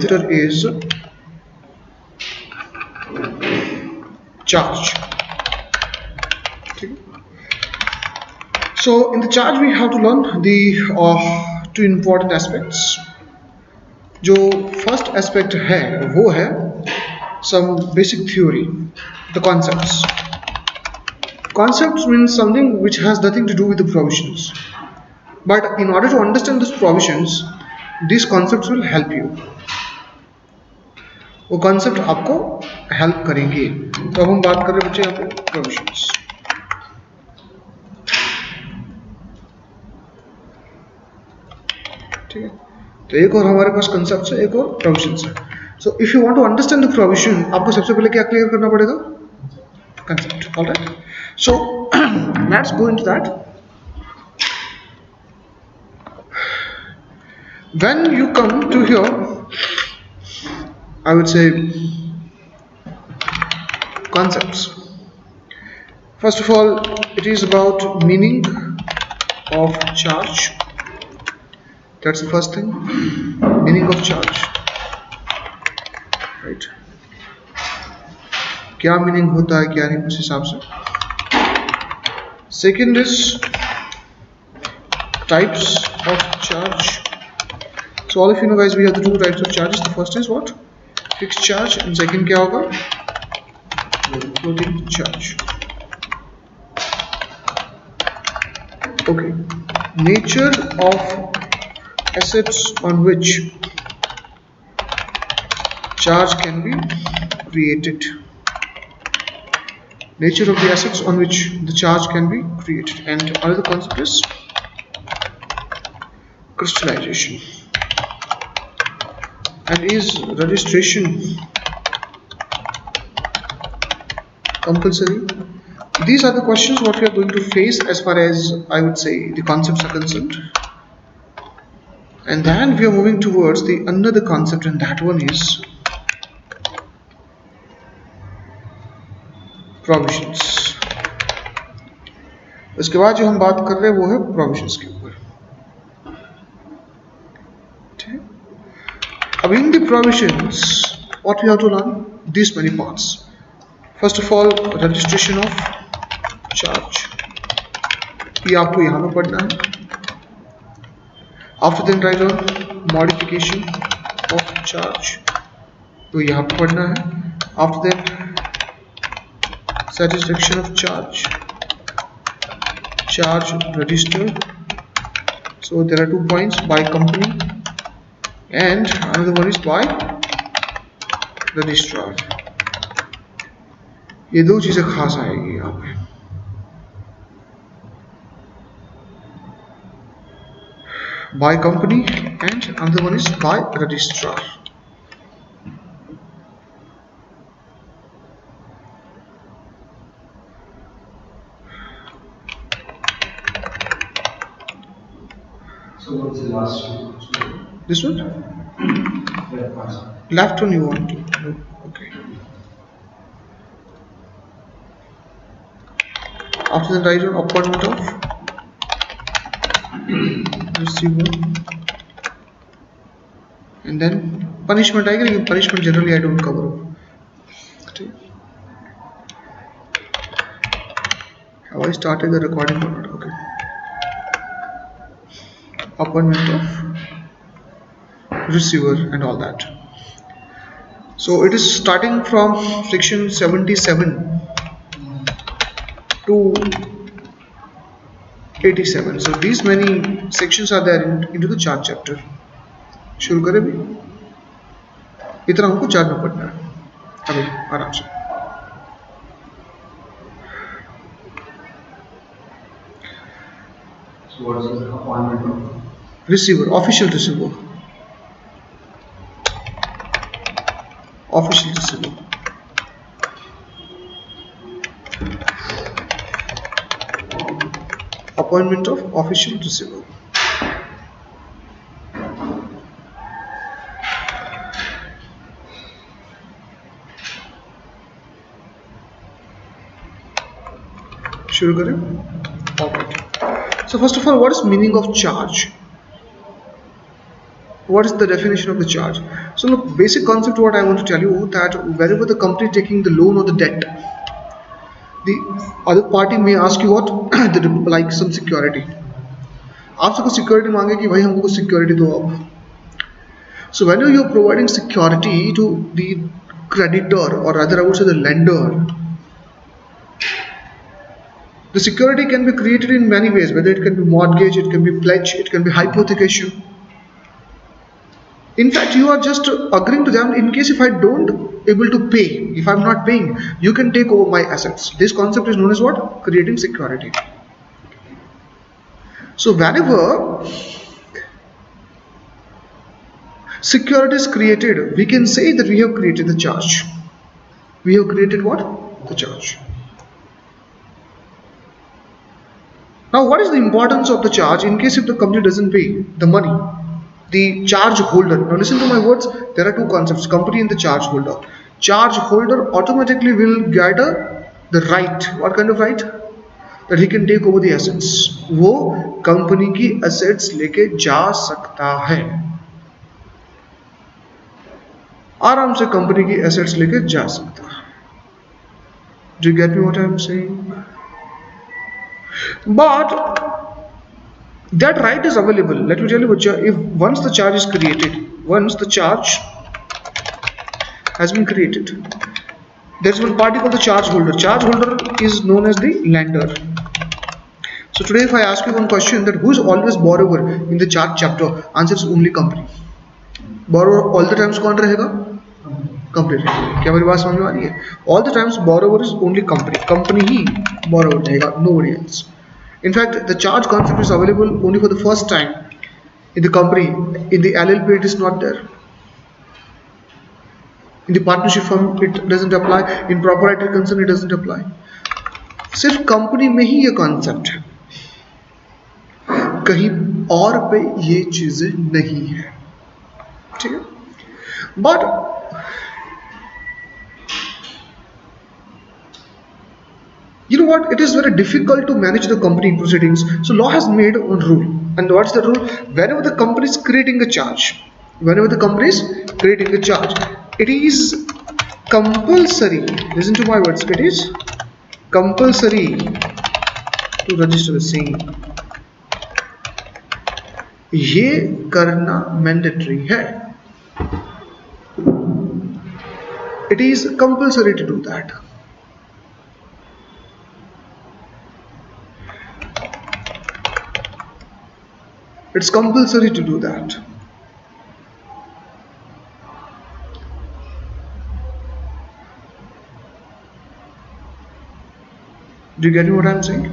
is charge. So in the charge we have to learn the two important aspects. जो first aspect है वो है some basic theory, the concepts. Concepts means something which has nothing to do with the provisions. But in order to understand these provisions, these concepts will help you. वो concept आपको help करेंगे. तो अब हम बात कर रहे हैं बच्चे यहाँ पे provisions. ठीक है. तो एक और हमारे पास concepts है, एक और provisions है. So if you want to understand the provision, आपको सबसे पहले क्या clear करना पड़ेगा? Concept. All right. So let's go into that. When you come to here, I would say concepts. First of all, it is about meaning of charge. That's the first thing. Meaning of charge. Right. क्या meaning होता है क्या नहीं उस हिसाब से. Second is types of charge. So all of you know guys, we have the two types of charges. The first is what? Fixed charge, and second क्या होगा? Floating charge. Okay. Nature of assets on which charge can be created. Nature of the assets on which the charge can be created. And another concept is crystallization. And is registration compulsory? These are the questions what we are going to face as far as I would say the concepts are concerned. And then we are moving towards the another concept, and that one is provisions. इसके बाद जो हम बात कर रहे हैं वो है provisions के ऊपर. ठीक. अब in the provisions, what we have to learn? These many parts. First of all, registration of charge. ये आपको यहाँ पे पढ़ना है. After then write down modification of charge. तो यहाँ पे पढ़ना है. After that, satisfaction of charge. Charge register. So there are 2 points, by company, and another one is by registrar. ये दो चीजें खास आएगी यहाँ पे. By company and another one is by registrar. So what's the last one? This one? Left one you want to? No. Okay. After that write down appointment of receiver, and then punishment आएगा, लेकिन punishment generally I don't cover. Have I started the recording or not? Okay. Appointment of receiver and all that. So it is starting from section 77 to 87. So these many sections are there into the charge chapter. शुरू करें भी. इतना हमको जानना पड़ना है अभी आराम से. So what is the appointment of receiver? Official receiver. Official receiver. Appointment of official receiver. शुरू करें. Alright. So first of all, what is meaning of charge? What is the definition of the charge? So look, basic concept what I want to tell you that wherever the company taking the loan or the debt, the other party may ask you what like some security. आपसे कुछ security मांगे कि भाई हमको कुछ security दो आप. So when you're providing security to the creditor, or rather I would say the lender, the security can be created in many ways, whether it can be mortgage, it can be pledge, it can be hypothecation. In fact, you are just agreeing to them in case if I don't able to pay, if I'm not paying, you can take over my assets. This concept is known as what? Creating security. So whenever security is created, we can say that we have created the charge. We have created what? The charge. Now, what is the importance of the charge in case if the company doesn't pay the money? The charge holder. Now, listen to my words. There are two concepts: company and the charge holder. Charge holder automatically will get the right. What kind of right? That he can take over the assets. वो company की assets लेके जा सकता है. आराम से company की assets लेके जा सकता है. Do you get me what I am saying? But that right is available. Let me tell you, Bacha, if once the charge is created, once the charge has been created, there is one party called the charge holder. Charge holder is known as the lender. So today if I ask you one question that who is always borrower in the charge chapter, answer is only company. Borrower all the times कौन रहेगा? Company. क्या मेरी बात समझ में आ रही है? All the times borrower is only company. Company he borrower रहेगा, nobody else. In fact, the charge concept is available only for the first time in the company. In the LLP, it is not there. In the partnership firm, it doesn't apply. In proprietary concern, it doesn't apply. सिर्फ company में ही ये concept है, कहीं और पे ये चीजें नहीं है. ठीक है? But you know what? It is very difficult to manage the company proceedings. So law has made one rule. And what's the rule? Whenever the company is creating a charge, whenever the company is creating a charge, it is compulsory. Listen to my words. It is compulsory to register the same. ये करना mandatory है. It is compulsory to do that. It's compulsory to do that. Do you get me what I'm saying?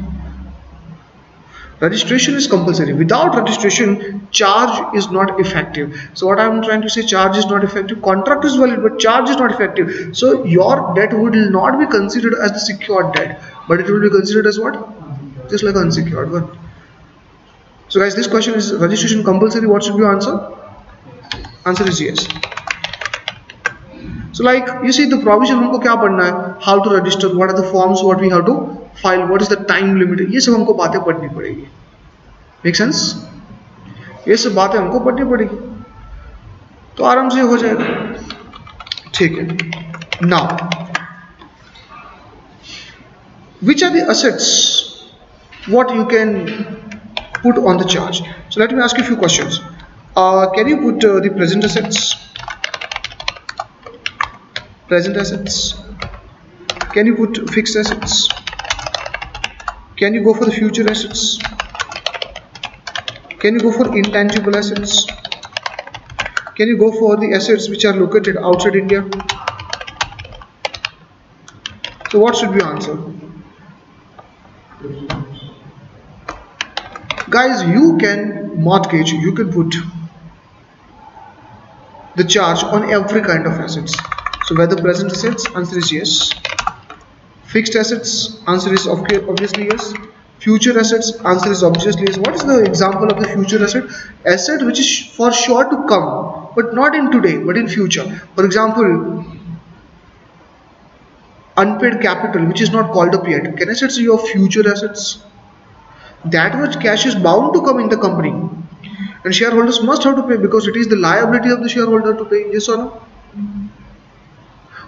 Registration is compulsory. Without registration, charge is not effective. So what I'm trying to say, charge is not effective. Contract is valid, but charge is not effective. So your debt would not be considered as the secured debt, but it will be considered as what? Just like unsecured one. So guys, this question is registration compulsory. What should be your answer? Answer is yes. So like you see the provision हमको क्या पढ़ना है? How to register? What are the forms? What we have to file? What is the time limit? ये सब हमको बातें पढ़नी पड़ेगी. Make sense? ये सब बातें हमको पढ़नी पड़ेगी. तो आराम से हो जाएगा. ठीक है. Now, which are the assets? What you can put on the charge? So let me ask you a few questions. Can you put the present assets? Present assets. Can you put fixed assets? Can you go for the future assets? Can you go for intangible assets? Can you go for the assets which are located outside India? So what should be answer? Guys, you can mortgage, you can put the charge on every kind of assets. So whether present assets, answer is yes. Fixed assets, answer is obviously yes. Future assets, answer is obviously yes. What is the example of the future asset? Asset which is for sure to come, but not in today, but in future. For example, unpaid capital which is not called up yet. Can I say your future assets? That much cash is bound to come in the company. and shareholders must have to pay because it is the liability of the shareholder to pay. Yes or no?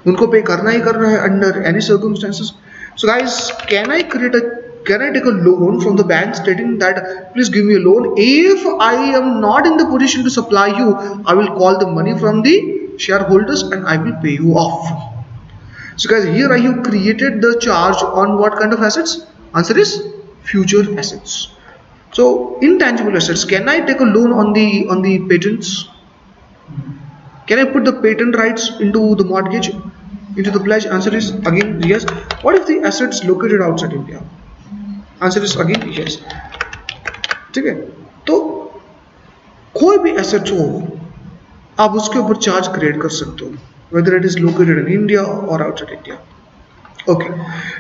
उनको पे करना ही करना है under any circumstances. So guys, can I take a loan from the bank stating that please give me a loan? If I am not in the position to supply you, I will call the money from the shareholders and I will pay you off. So guys, here I have created the charge on what kind of assets? Answer is future assets. So intangible assets, can I take a loan on the patents? Can I put the patent rights into the mortgage, into the pledge? Answer is again yes. What if the assets located outside India? Answer is again yes. ठीक है, तो कोई भी asset हो आप उसके ऊपर charge create कर सकते हो, whether it is located in India or outside India. Okay.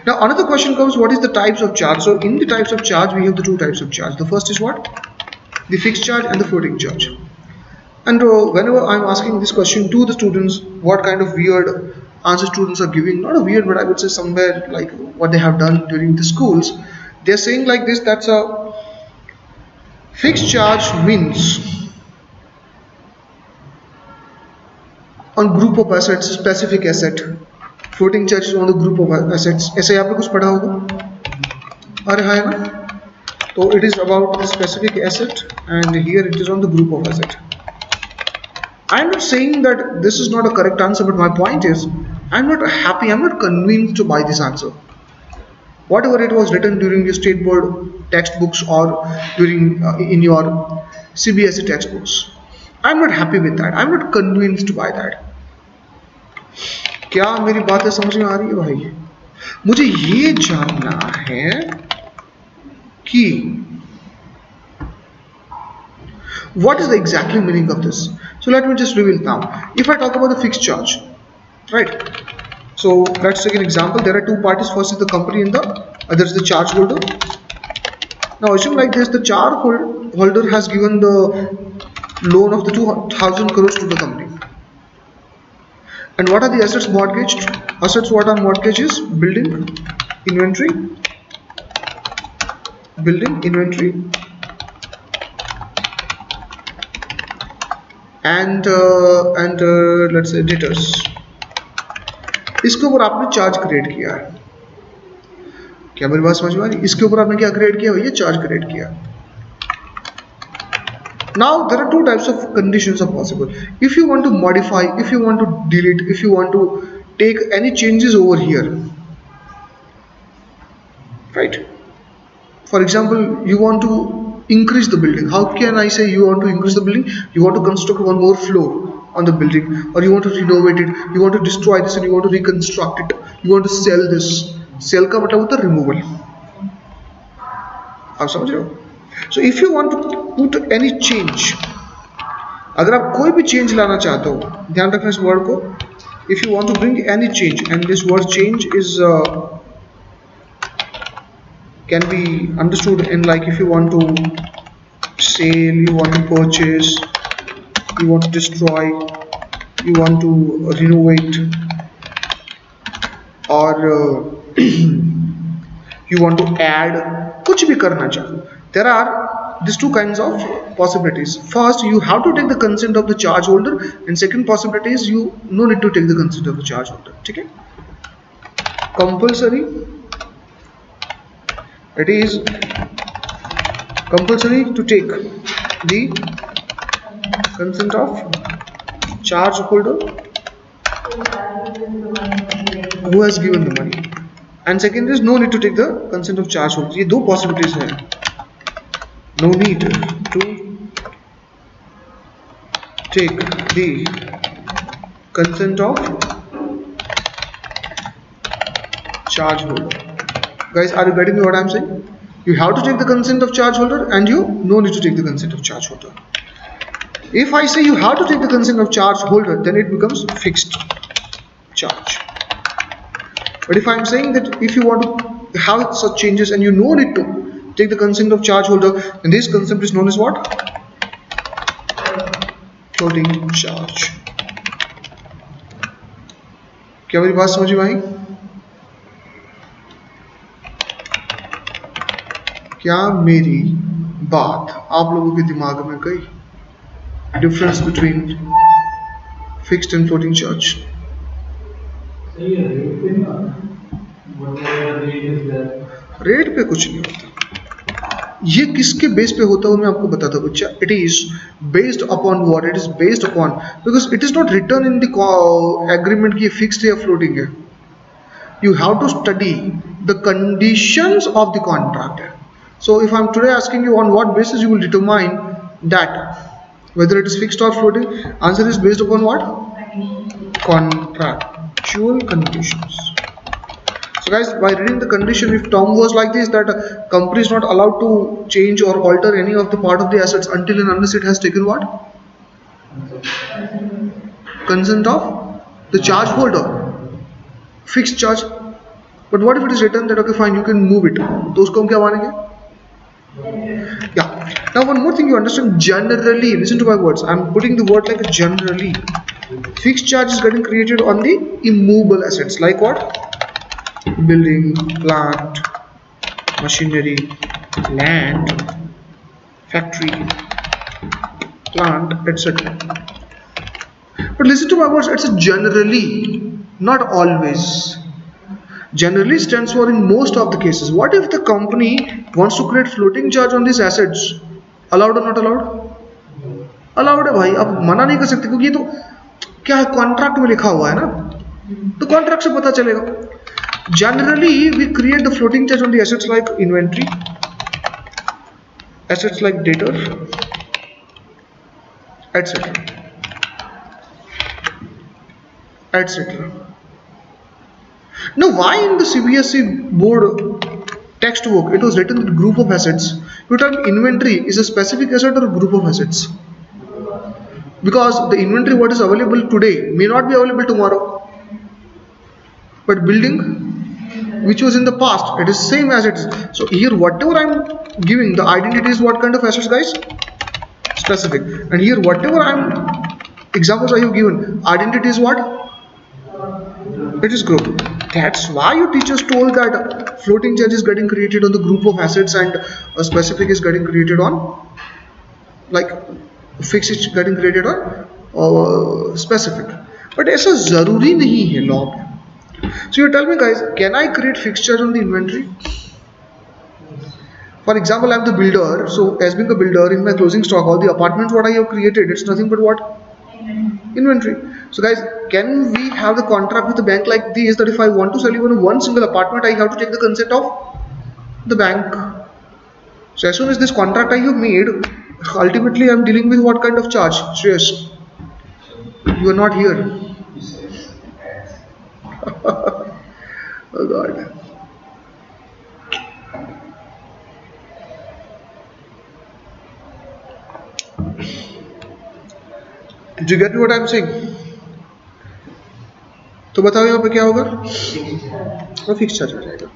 Now another question comes, what is the types of charge? So in the types of charge, we have the two types of charge. The first is what? The fixed charge and the floating charge. And whenever I'm asking this question to the students, what kind of weird answer students are giving, not a weird, but I would say somewhere like what they have done during the schools, they're saying like this, that's a fixed charge means on group of assets, specific asset. Floating charge is on the group of assets. ऐसे आपने कुछ पढ़ा होगा? अरे हाँ ना? So it is about the specific asset and here it is on the group of asset. I am not saying that this is not a correct answer, but my point is I am not happy, I am not convinced to buy this answer. Whatever it was written during your state board textbooks or during in your CBSE textbooks, I am not happy with that. I am not convinced to buy that. क्या मेरी बातें समझ में आ रही है भाई? मुझे ये जानना है कि what is the exactly meaning of this. So let me just reveal now. If I talk about the fixed charge, right? So let's take an example. There are two parties. First is the company and the other is the charge holder. Now assume like this, the charge holder has given the loan of the 2,000 crores to the company. And what are the assets mortgaged? Assets what are mortgages? Building, inventory, and let's say debtors. इसके ऊपर आपने charge create किया है. क्या मेरी बात समझ में आ रही है? इसके ऊपर आपने क्या क्रिएट किया? भैया चार्ज क्रिएट किया. Now there are two types of conditions are possible. If you want to modify, if you want to delete, if you want to take any changes over here, right? For example, you want to increase the building. How can I say you want to increase the building? You want to construct one more floor on the building, or you want to renovate it, you want to destroy this and you want to reconstruct it, you want to sell this. Sell का मतलब होता है removal. आप समझ रहे हो? So if you want to put any change, अगर आप कोई भी change लाना चाहते हो, ध्यान रखना इस word को. If you want to bring any change, and this word change is can be understood in like if you want to sell, you want to purchase, you want to destroy, you want to renovate, or you want to add, कुछ भी करना चाहो. There are these two kinds of possibilities. First, you have to take the consent of the charge holder, and second possibility is you no need to take the consent of the charge holder. ठीक है? Compulsory. It is compulsory to take the consent of charge holder who has given the money, and second is no need to take the consent of charge holder. ये दो possibilities हैं. No need to take the consent of charge holder. Guys, are you getting me what I'm saying? You have to take the consent of charge holder and you no need to take the consent of charge holder. If I say you have to take the consent of charge holder, then it becomes fixed charge. But if I'm saying that if you want to have such changes and you no need to take the consent of charge holder, and this concept is known as what? Floating charge. क्या मेरी बात समझी भाई? क्या मेरी बात आप लोगों के दिमाग में गई? difference between fixed and floating charge. सही है रेट पे ना whatever rate is there. Rate पे कुछ नहीं होता, ये किसके बेस पे होता है वो मैं आपको बताता हूँ बच्चा. It is based upon what, it is based upon, because it is not return in the agreement कि फिक्स्ड या फ्लोटिंग है. You have to study the conditions of the contract. So if I'm today asking you on what basis you will determine that whether it is fixed or floating, answer is based upon what? Contractual conditions. So guys, by reading the condition, if term was like this, that a company is not allowed to change or alter any of the part of the assets until and unless it has taken what? Consent of the charge holder. Fixed charge. But what if it is written that okay fine you can move it, तो उसको हम क्या मानेंगे? Yeah. Now one more thing you understand, generally, listen to my words, I'm putting the word like generally. Fixed charge is getting created on the immovable assets like what? Building, plant, machinery, land, factory, plant, etc. But listen to my words, it's a generally, not always. Generally stands for in most of the cases. What if the company wants to create floating charge on these assets? Allowed or not allowed? Allowed है भाई, आप मना नहीं कर सकते क्योंकि ये तो क्या है, कॉन्ट्रैक्ट में लिखा हुआ है ना, तो कॉन्ट्रैक्ट से पता चलेगा. Generally we create the floating charge on the assets like inventory, assets like debtor, etc, etc. Now, why in the CBSE board textbook it was written that group of assets? You tell me inventory is a specific asset or a group of assets? Because the inventory what is available today may not be available tomorrow. But building which was in the past, it is same as it is. So here whatever I am giving, the identity is what kind of assets guys? Specific. And here whatever I am, examples I have given, identity is what? It is group. That's why your teachers told that floating charge is getting created on the group of assets and a specific is getting created on, like fixed is getting created on specific. But ऐसा ज़रूरी नहीं है law में. So you tell me guys, can I create fixed charge on the inventory? For example, I'm the builder. So as being a builder, in my closing stock, all the apartments what I have created, it's nothing but what? Inventory. So guys, can we have the contract with the bank like this, that if I want to sell even one single apartment, I have to take the consent of the bank. So as soon as this contract I have made, ultimately I am dealing with what kind of charge? Shreyas, you are not here. Oh God. Did you get what I am saying? तो बताओ यहाँ पे क्या होगा? वो fix charge हो जाएगा.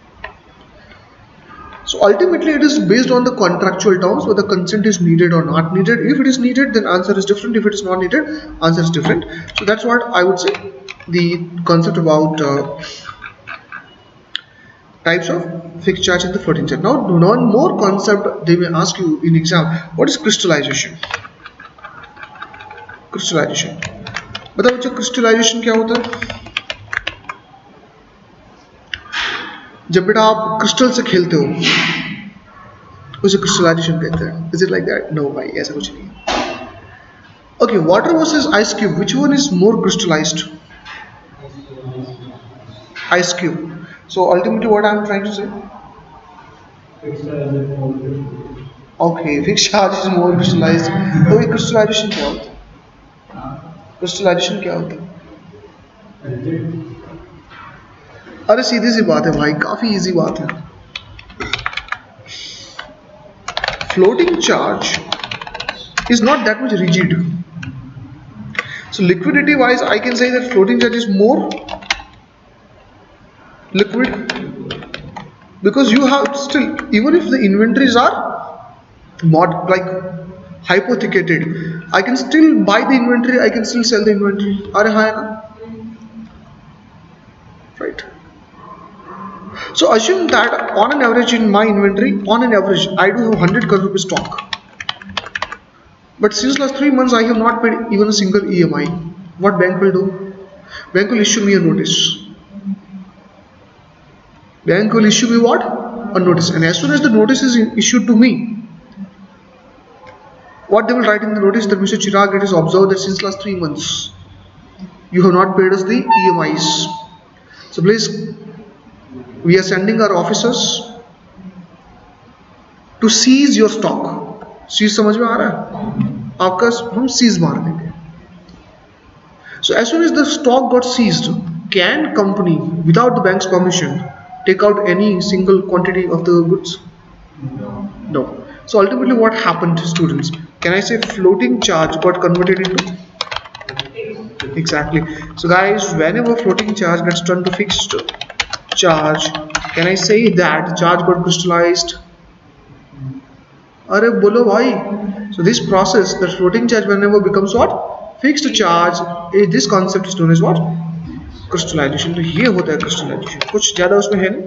So ultimately it is based on the contractual terms whether consent is needed or not needed. If it is needed, then answer is different. If it is not needed, answer is different. So that's what I would say the concept about types of fixed charge and the floating charge. Now one more concept they may ask you in exam. What is crystallization? Crystallization. बताओ बच्चों crystallization क्या होता है? जब बेटा आप crystal से खेलते हो उसे क्रिस्टलाइजेशन कहते हैं. Is it like that? No भाई, ऐसा कुछ नहीं है. Okay, water versus ice cube, which one is more crystallised? Ice cube. So ultimately what I am trying to say, okay, fixed charge is more crystallised. तो ये crystallisation क्या होता है? क्रिस्टलाइजेशन क्या होता है? अरे सीधी सी बात है भाई, काफी इजी बात है. Floating charge is not that much rigid. So liquidity wise I can say that floating charge is more liquid because you have still, even if the inventories are like hypothecated, I can still buy the inventory, I can still sell the inventory. Are hai na? Right. So assume that on an average in my inventory, on an average I do have 100 crore rupees stock. But since last 3 months, I have not paid even a single EMI. What bank will do? Bank will issue me a notice. Bank will issue me what? A notice. And as soon as the notice is issued to me, what they will write in the notice that Mr. Chirag, it is observed that since last 3 months you have not paid us the EMIs. So please, we are sending our officers to seize your stock. Seize समझ में आ रहा है? आपका हम seize मार देंगे. So as soon as the stock got seized, can company without the bank's permission take out any single quantity of the goods? No. So ultimately what happened, students? Can I say floating charge got converted into? Exactly. So guys, whenever floating charge gets turned to fixed charge, can I say that charge got crystallized? Arey bolo bhai. So this process, that floating charge whenever becomes what? Fixed charge. This concept is known as what? Crystallization. तो ये होता है crystallization. कुछ ज़्यादा उसमें है नहीं.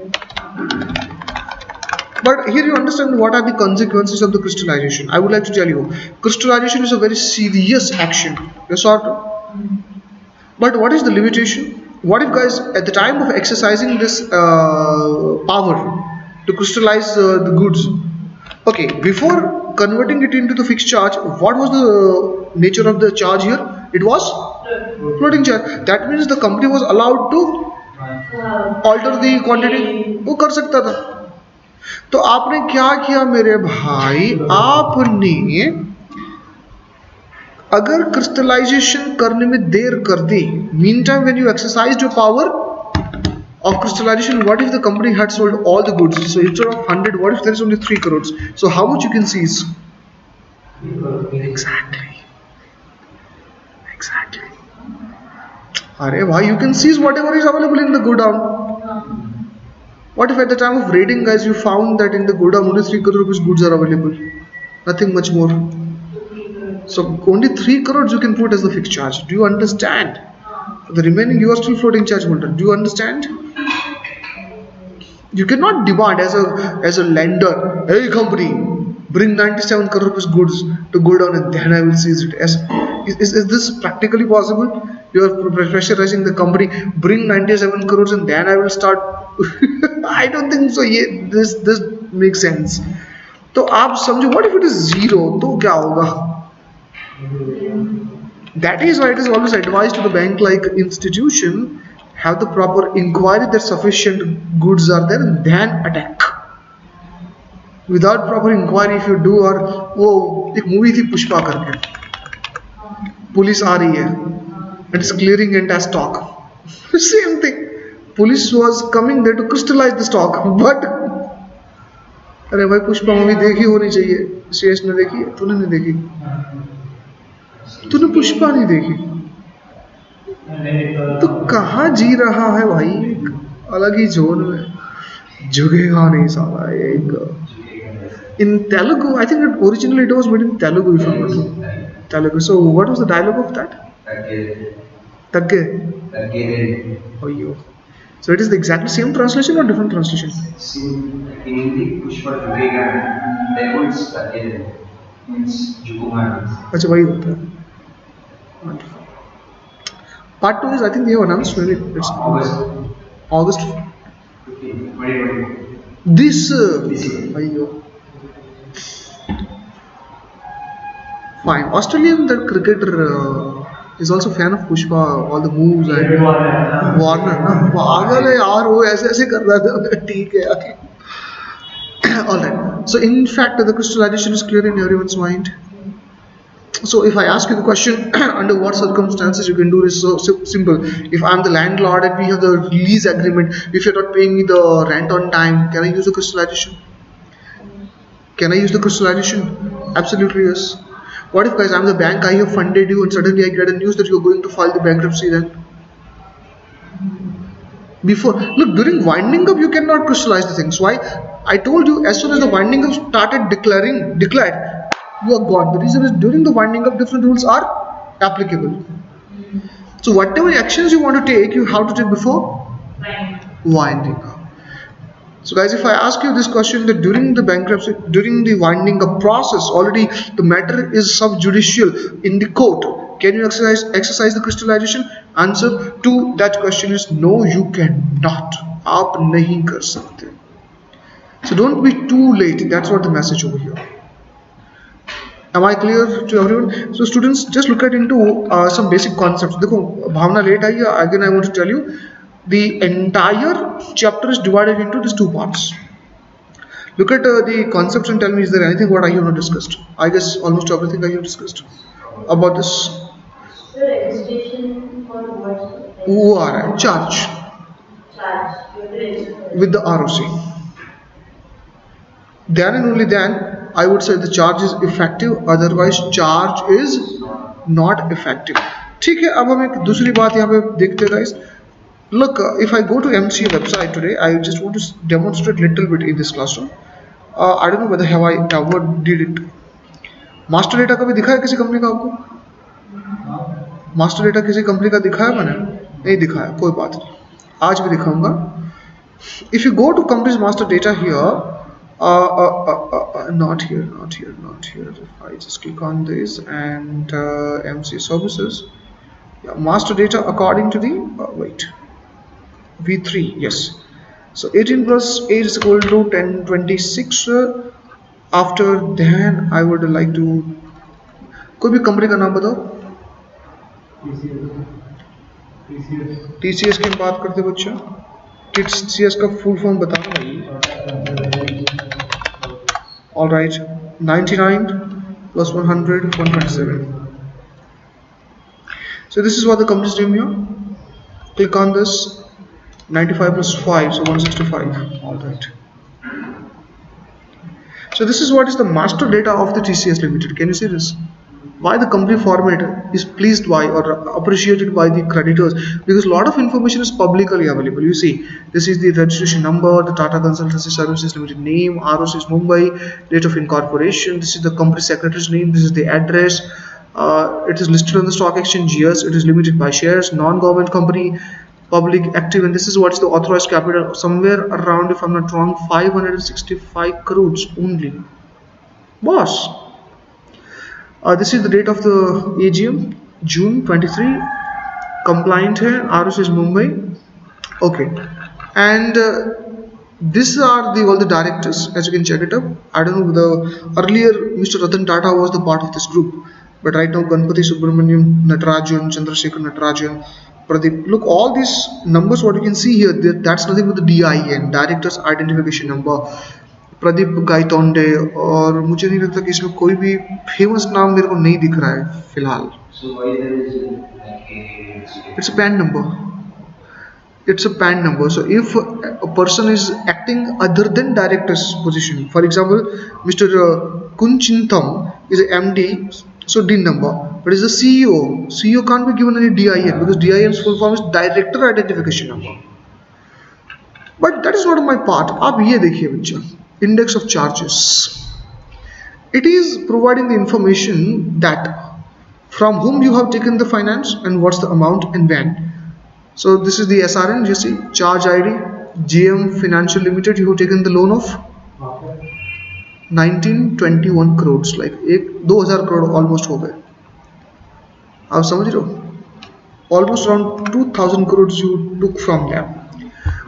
But here you understand what are the consequences of the crystallization. I would like to tell you, crystallization is a very serious action. Yes or no? But what is the limitation? What if, guys, at the time of exercising this power to crystallize the goods, okay, before converting it into the fixed charge, what was the nature of the charge here? It was floating charge. That means the company was allowed to alter the quantity. वो कर सकता था. तो आपने क्या किया मेरे भाई, आपने अगर क्रिस्टलाइजेशन करने में देर कर दी, mean time when you exercise your power of crystallization, what if the company had sold all the goods? So instead of 100, what if there is only 3 crores? So how much you can seize? Exactly. Arey bhai, you can seize whatever is available in the godown. What if at the time of raiding, guys, you found that in the godown only 3 crore rupees goods are available, nothing much more. So only 3 crores you can put as the fixed charge. Do you understand? The remaining you are still floating charge holder. Do you understand? You cannot demand as a lender, hey company, bring 97 crore rupees goods to go down and then I will seize it. Is this practically possible? You are pressurizing the company, bring 97 crores and then I will start. I don't think so. Yeah, this makes sense. तो आप समझो, what if it is zero? तो क्या होगा? That is why it is always advised to the bank-like institution, have the proper inquiry that sufficient goods are there and then attack. Without proper inquiry, if you do, और वो एक movie थी पुष्पा करके, police आ रही है, it is clearing entire stock. Same thing. Police was coming there to crystallize the stock, but अरे भाई Pushpa movie देखी होनी चाहिए. शेष ने देखी, तूने नहीं देखी. तूने पुष्पा नहीं देखी तो कहाँ जी रहा है भाई, अलग ही जोन में. झुकेगा नहीं साला. एक in Telugu, I think it originally it was made in Telugu, if I'm not wrong. Telugu. So what was the dialogue of that? Tagge. Oh yo. So it is the exactly same translation or different translation? In Hindi, Pushpa झुकेगा नहीं. Telugu is तग्गे means झुकूंगा नहीं. अच्छा वही होता है. Wonderful. Part 2 is, I think they have announced maybe it's August 15, 2020. this year. ayyo. Fine. Australian the cricketer is also fan of Pushpa, all the moves and Warner ना पागल है यार, वो ऐसे ऐसे कर रहा था. ठीक है यार. All right. So in fact the crystallization is clear in everyone's mind. So if I ask you the question, under what circumstances you can do this, so simple. If I'm the landlord and we have the lease agreement, if you're not paying me the rent on time, can I use the crystallization? Can I use the crystallization? Absolutely yes. What if, guys, I'm the bank, I have funded you and suddenly I get a news that you're going to file the bankruptcy then? Before, look, during winding up you cannot crystallize the things. Why? I told you, as soon as the winding up started declared, you are gone. The reason is during the winding up different rules are applicable. So whatever actions you want to take, you have to take before winding up. So guys, if I ask you this question, that during the bankruptcy, during the winding up process, already the matter is subjudicial in the court, can you exercise the crystallization? Answer to that question is no, you cannot. आप नहीं कर सकते. So don't be too late. That's what the message over here. Am I clear to everyone? So students, just look at into some basic concepts. देखो भावना late आई है. Again, I want to tell you, the entire chapter is divided into these two parts. Look at the concepts and tell me, is there anything what I have not discussed? I guess almost everything I have discussed about this. The registration for what? ORI, charge Charge. You have to register. with the ROC. Then and only then I would say the charge is effective, otherwise charge is not effective. ठीक है, अब हम एक दूसरी बात यहाँ पे देखते हैं guys. Look, if I go to MCA website today, I just want to demonstrate little bit in this classroom. I don't know whether have I ever did it. Master data कभी दिखाया किसी कंपनी का आपको? Master data किसी company का दिखाया मैंने? नहीं दिखाया, कोई बात नहीं, आज भी दिखाऊंगा. If you go to company's master data here, not here. If I just click on this and MC services, yeah, master data according to the wait, V3, yes. So 18 plus 8 is equal to 1026. After then I would like to, कोई भी company का नाम बताओ. TCS की हम बात करते बच्चा. TCS का फुल फॉर्म बताओ भाई. All right, 99 plus 100, 127. So this is what the company's name here. Click on this. 95 plus 5, so 165. All right. So this is what is the master data of the TCS Limited. Can you see this? Why the company format is pleased by or appreciated by the creditors? Because a lot of information is publicly available. You see, this is the registration number, the Tata Consultancy Services Limited name, ROC is Mumbai, date of incorporation, this is the company secretary's name, this is the address, it is listed on the stock exchange, yes, it is limited by shares, non-government company, public active, and this is what is the authorized capital, somewhere around, if I'm not wrong, 565 crores only. Boss. This is the date of the AGM, June 23. Compliant है, ROC is Mumbai. Okay, and these are the all the directors, as you can check it up. I don't know, the earlier Mr. Ratan Tata was the part of this group, but right now Ganpati Subramaniam, Natarajan, Chandrasekhar Natarajan, Pradeep. Look, all these numbers what you can see here, that's nothing but the DIN, Directors Identification Number. Pradeep Gaitonde, और मुझे नहीं लगता कि इसमें कोई भी famous नाम मेरे को नहीं दिख रहा है फिलहाल. It's a PAN number. It's a PAN number. So if a person is acting other than director's position, for example, Mr. Kunchintham is a MD, so DIN number. But is a CEO. CEO can't be given any DIN because DIN's full form is Director Identification Number. But that is not my part. आप ये देखिए बच्चा. Index of charges. It is providing the information that from whom you have taken the finance and what's the amount and when. So this is the SRN, you see, charge ID, GM Financial Limited, you have taken the loan of 1921 crores, like 2000 crore almost हो गए. आप समझ रहे हो? Almost around 2000 crores you took from them.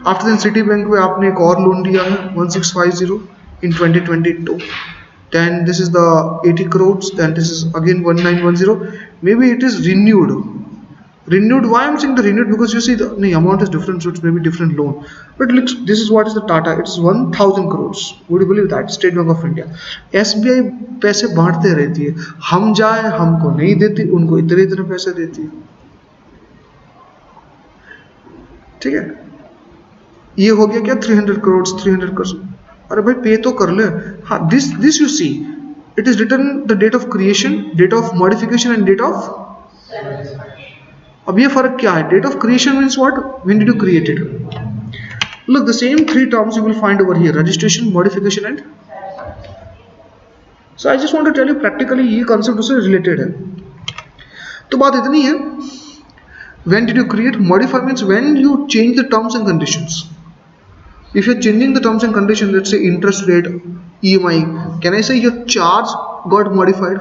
After then Citibank में आपने एक और लोन लिया है 1650 in 2022. Then this is the 80 crores. Then this is again 1910. Maybe it is renewed. Why I'm saying the renewed? Because you see the amount is different, so it's maybe different loan. But look, this is what is the Tata. It's 1000 crores. Would you believe that? State Bank of India. SBI पैसे बांटते रहती है. हम जाए हमको नहीं देती, उनको इतने इतने पैसे देती है. ठीक है. ये हो गया क्या 300 crores 300 crores. अरे भाई पे तो कर ले. हाँ, this you see, it is written the date of creation, date of modification and date of. अब ये फर्क क्या है? Date of creation means what? When did you create it? Look, the same three terms you will find over here: registration, modification and. So I just want to tell you practically ये concept उससे related है. तो बात इतनी है. When did you create? Modify means when you change the terms and conditions. If you're changing the terms and conditions, let's say interest rate, EMI, can I say your charge got modified?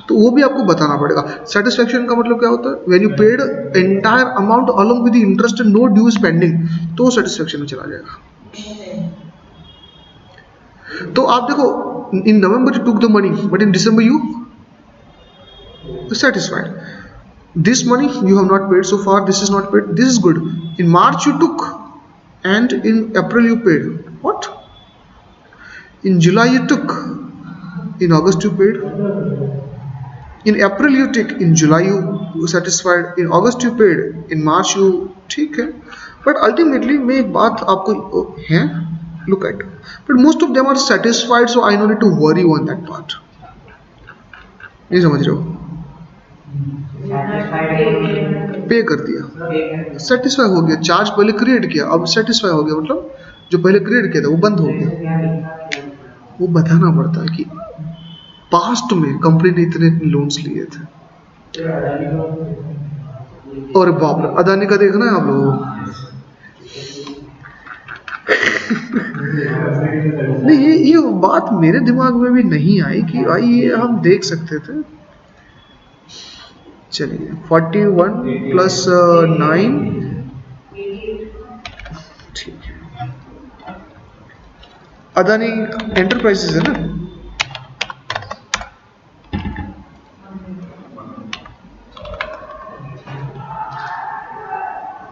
तो वो भी आपको बताना पड़ेगा. Satisfaction का मतलब क्या होता है? When you paid entire amount along with the interest and no dues pending, तो सेटिस्फेक्शन में चला जाएगा. तो आप देखो, in November you took the money but in December you satisfied. This money you have not paid so far, this is not paid, this is good. In March you took and in April you paid. What? In July you took, in August you paid, in April you took, in July you satisfied, in August you paid, in March you, ठीक है. But ultimately मैं एक बात आपको है, look at, but most of them are satisfied, so I don't need to worry on that part. नहीं समझ रहे हो? पे कर दिया, सेटिस्फाई हो गया. चार्ज पहले क्रिएट किया, अब सेटिस्फाई हो गया, मतलब जो पहले क्रिएट किया था वो बंद हो गया. वो बताना पड़ता है कि पास्ट में कंपनी ने इतने लोन्स लिए थे. और बाप रे, अदानी का देखना है आप लोगों को. नहीं, ये बात मेरे दिमाग में भी नहीं आई कि भाई ये हम देख सकते थे. चलिए 41 प्लस 9, ठीक है. अदानी एंटरप्राइजेस है ना,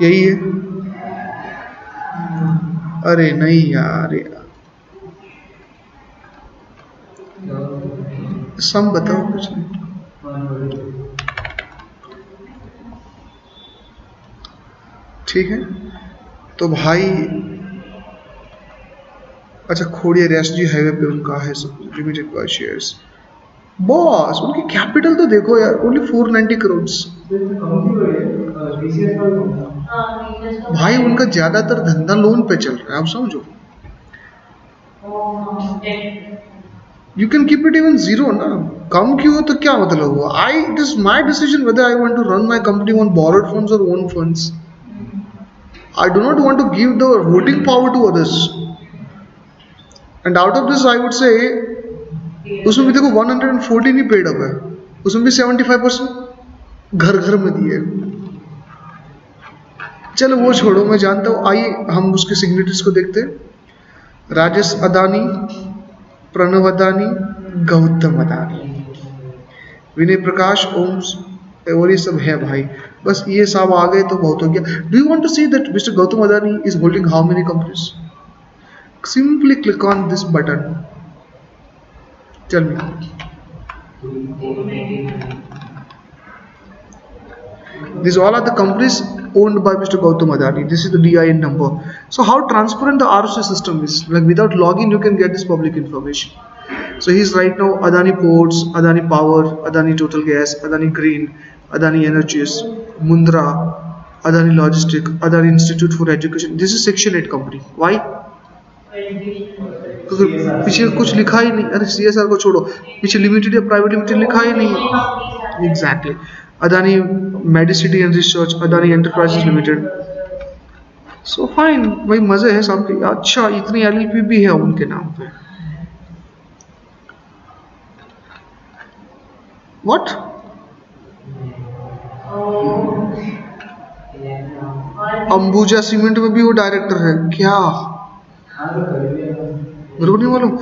यही है. अरे नहीं यार, सम बताओ कुछ नहीं. ठीक है. तो भाई अच्छा, खोड़िया रेस्जी हाईवे पे उनका है सब लिमिटेड बाय शेयर्स. बॉस उनकी कैपिटल तो देखो यार, ओनली 490 करोड़. भाई उनका ज्यादातर धंधा लोन पे चल रहा है, आप समझो. You can keep it even zero ना, कम क्यों हो तो क्या मतलब हुआ. It is my decision whether I want to run my company on borrowed funds or own funds. I do not want to give the voting power to others. And out of this, I would say, उसमें भी देखो 114 ही paid up है, उसमें भी 75% घर घर में दिए. चलो वो छोड़ो, मैं जानता हूँ. आइए हम उसके सिग्नेचर्स को देखते हैं. राजेश अदानी, प्रणव अदानी, गौतम अदानी, विनय प्रकाश ओम्स, और ये सब है भाई. बस ये सब आ गए तो बहुत हो गया. Do you want to see that mister Gautam Adani is holding how many companies? Simply click on this button. Tell me. These all are the companies owned by Mr. Gautam Adani. This is the DIN number. So how transparent the ROC system is. Like without login, you can get this public information. So he's right now Adani Ports, Adani Power, Adani Total Gas, Adani Green, Adani Energies, Mundra, Adani Logistic, Adani Institute for Education. This is Section 8 company. Why? क्योंकि पीछे कुछ लिखा ही नहीं. अरे CSR को छोड़ो, पीछे limited या प्राइवेट लिमिटेड लिखा ही नहीं. Exactly. Adani Medicity and Research, Adani Enterprises Limited. So fine, भाई मजे है सबके. अच्छा, इतनी LLP भी है उनके नाम पे. What? अंबुजा सीमेंट में भी वो डायरेक्टर है क्या? मेरे को नहीं मालूम.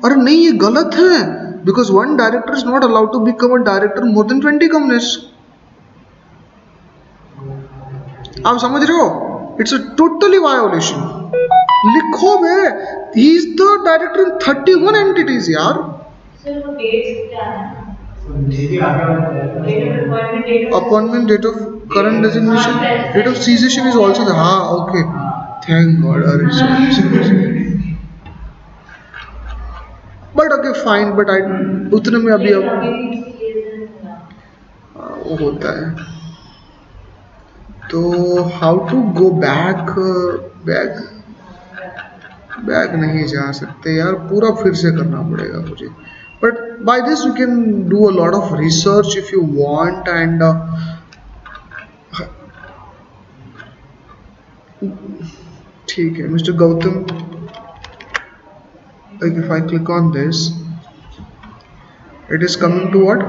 अरे नहीं, ये गलत है. Because one director is not allowed to become a director more than 20 companies. आप समझ रहे हो? It's a totally violation. लिखो बे, he is the director in 31 entities यार. सर वो डेट्स क्या है? Appointment, date of current designation, date of cessation is also the. हाँ, okay. Thank God. अरे sorry. But okay, fine. But I उतने में अभी अब वो होता है. तो हाउ टू गो बैक? बैक नहीं जा सकते यार, पूरा फिर से करना पड़ेगा मुझे. But by this you can do a lot of research if you want. And ठीक है mister Gautam. Like if I click on this, it is coming to what?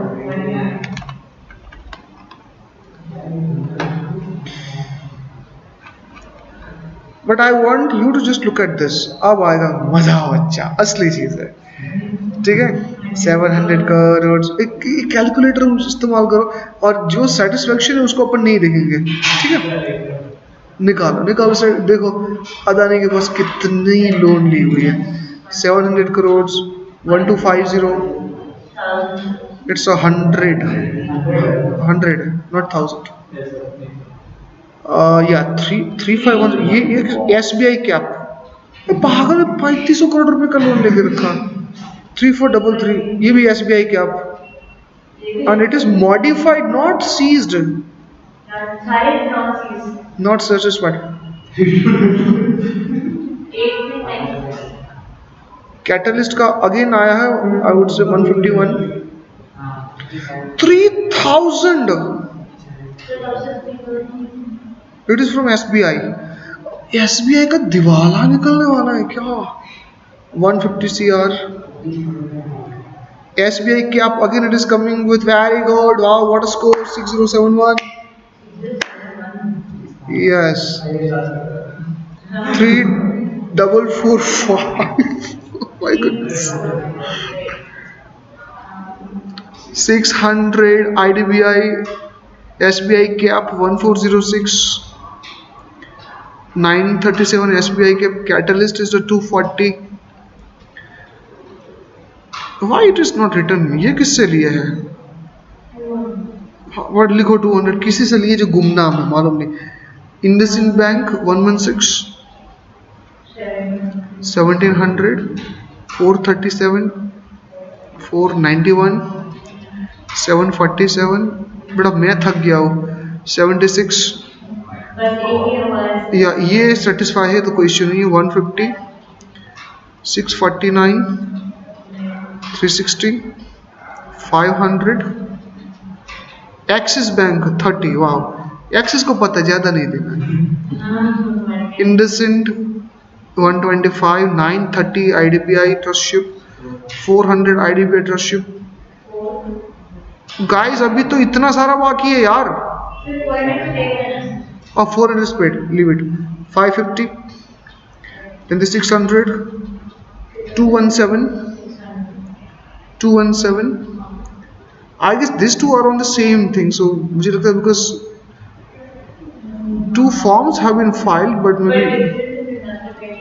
But I want you to just look at this. अब आएगा मजा बच्चा, असली चीज है. ठीक है. 700 करोड़ एक कैलकुलेटर इस्तेमाल करो और जो सेटिस्फेक्शन है उसको अपन नहीं देखेंगे. ठीक है. निकालो निकालो से देखो अदानी के पास कितनी लोन ली हुई है. 700 करोड़ 1250. It's 100 not 1000. या 351. ये SBI कैप पागल 3500 करोड़ रुपए का लोन लेके रखा. 3433 ये भी SBI cap. And it is modified, not seized, सारे नॉन not satisfied. 8 Catalyst का अगेन आया है. I would say 151. 3000. It is from SBI. SBI का दिवाला निकलने वाला है क्या? 150 CR. SBI cap again. It is coming with very good. Wow, what a score! 6071. Yes. 3445. My goodness. 600 IDBI SBI cap 1406. 937 SBI cap. Catalyst is the 240. Why it is not written? ये किससे लिए है? What लिखो 200 किसी से लिए जो गुमनाम है मालूम नहीं. IndusInd Bank 116. 1700. 437. 491. 747. बड़ा मैं थक गया हूँ. 76. या ये सेटिस्फाई है तो कोई इश्यू नहीं है. 150. 649. 360. 500. Axis Bank 30. वाह. Axis को पता ज़्यादा नहीं देना. IndusInd 125. 930 IDBI Trustship. 400 IDBI Trustship. Guys अभी तो इतना सारा बाकी है यार. और 400 is paid. Leave it. 550. Then the 600. 217. 217. I guess these two are on the same thing. So मुझे लगता है because two forms have been filed, but maybe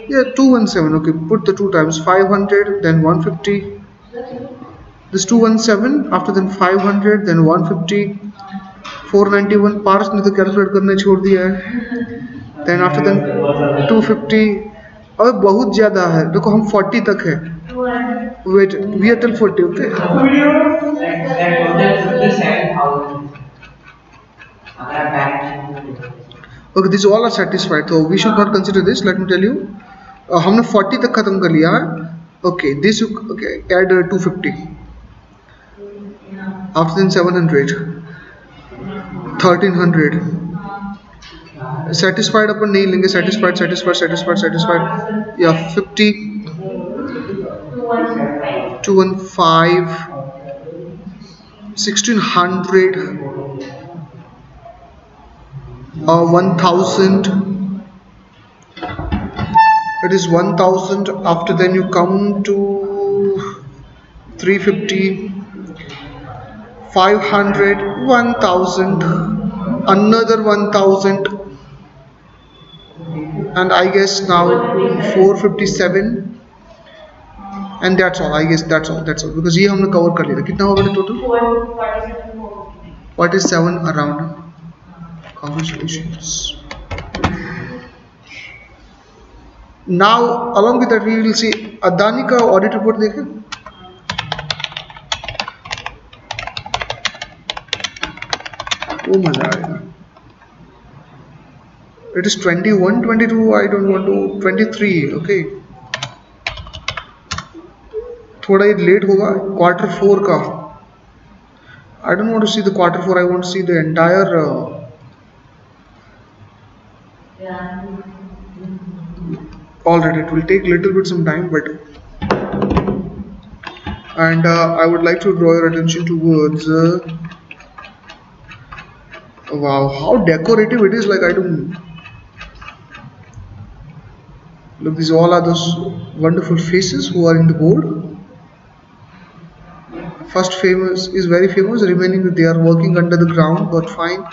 yeah 217. Okay, put the two times. 500, then 150. This 217. After then 500, then 150. 491. Parse ने तो calculate करने छोड़ दिया है. Then after then 250. अब बहुत ज़्यादा है. देखो हम 40 तक है. Wait, we are till 40. Okay. Okay, these all are satisfied. So we should not consider this. Let me tell you. हमने 40 तक खत्म कर लिया है. Okay, this okay add 250. After then 700. 1300. Satisfied अपन नहीं लेंगे. Satisfied. Yeah, 50. 215. 1600. 1000. It is 1000. After then you come to 350. 500. 1000. Another 1000. And I guess now 457. And that's all. I guess that's all. Because ये हमने cover कर लिया था. कितना होगा total? 47 around. Congratulations. Now along with that we will see Adani का audit report देखें. वो मजा आएगा. It is 21, 22. I don't want to 23. Okay. थोड़ा ये लेट होगा. Quarter 4 का. I don't want to see the quarter 4. I want to see the entire Yeah. All right, it will take little bit some time, but and I would like to draw your attention towards wow, how decorative it is. Like I don't look. These all are those wonderful faces who are in the board. First famous is very famous, remaining that they are working under the ground, but fine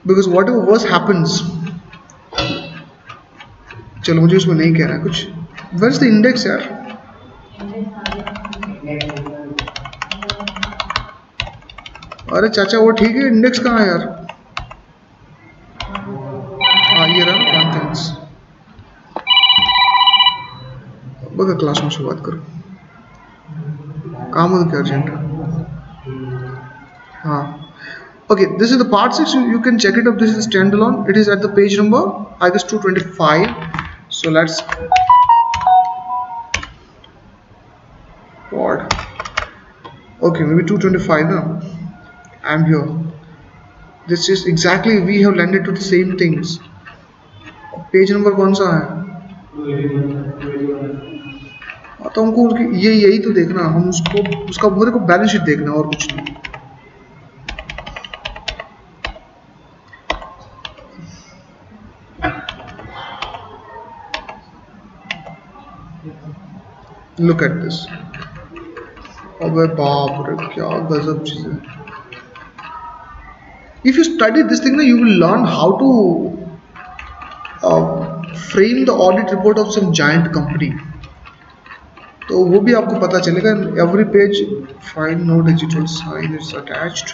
because whatever worse happens, चलो मुझे उसमें नहीं कहना है कुछ. Where's the index यार? Index अरे चाचा वो ठीक है इंडेक्स कहाँ है यार? हाँ ये रहा ना contents. बघा क्लास में शुरुआत करो. काम होतं क्या अर्जेंट? हाँ. Okay, this is the part 6. You can check it up. This is standalone. It is at the page number, I guess, 225. So let's what? Okay, maybe 225 now. I'm here. This is exactly we have landed to the same things. Page number कौन सा है? तो हमको उसकी यही तो देखना, हम उसको उसका मेरे को बैलेंस शीट देखना और कुछ नहीं. Look at this. अबे बाप रे क्या गजब चीज है. If you study this thing, you will learn how to frame the audit report of some giant company. तो वो भी आपको पता चलेगा. Every page file no digital sign is attached.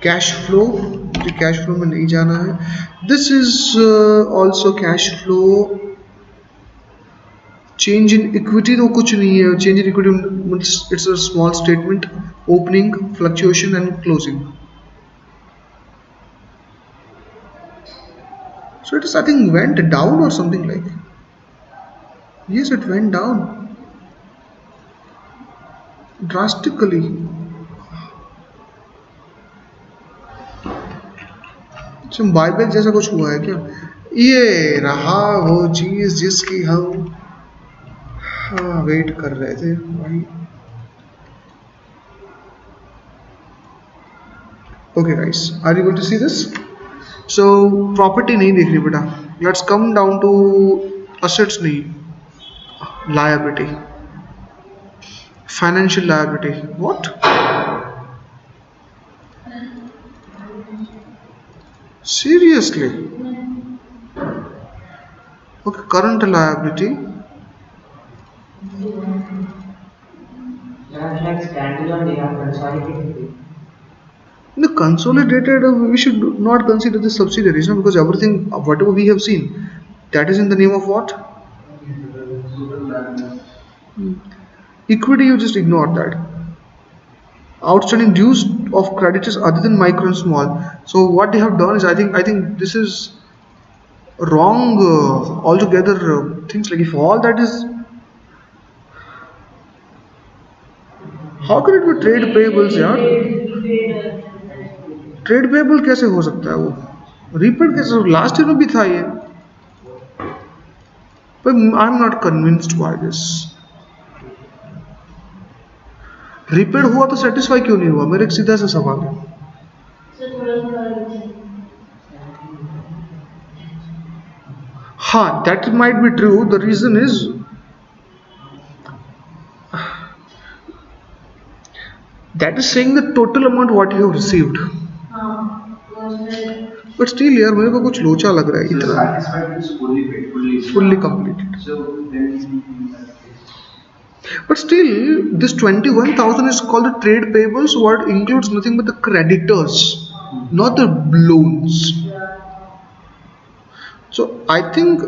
Cash flow, मुझे कैश फ्लो में नहीं जाना है. This is also cash flow. Change in equity तो कुछ नहीं है. Change in equity it's a small statement, opening, fluctuation and closing. So it is, I think, went down or something like. Yes, it went down drastically. अच्छा buyback जैसा कुछ हुआ है क्या? ये रहा वो चीज जिसकी हम हाँ वेट कर रहे थे भाई. Okay guys, are you going to see this? So property नहीं देख रही बेटा. Let's come down to assets नहीं, liability, financial liability. What? Seriously? Okay, current liability. That's like standalone, they are consolidated. The consolidated, we should not consider the subsidiaries, no, because everything, whatever we have seen, that is in the name of what? Equity, you just ignore that. Outstanding dues of creditors other than micro and small. So what they have done is, I think this is wrong altogether. Things like if all that is, how can it be trade payables यार? Trade payable कैसे हो सकता है वो? Repaid कैसे? Last year में भी था ये. पर I am not convinced by this. Repaid हुआ तो सेटिस्फाई क्यों नहीं हुआ? मेरे एक सीधा सा सवाल है. हाँ, that might be true. The reason is that is saying the total amount what you have received. But still यार मेरे को कुछ लोचा लग रहा है So इतना. satisfied is fully paid, Fully completed. So then But still, this 21,000 is called the trade payables, what includes nothing but the creditors, not the loans. So I think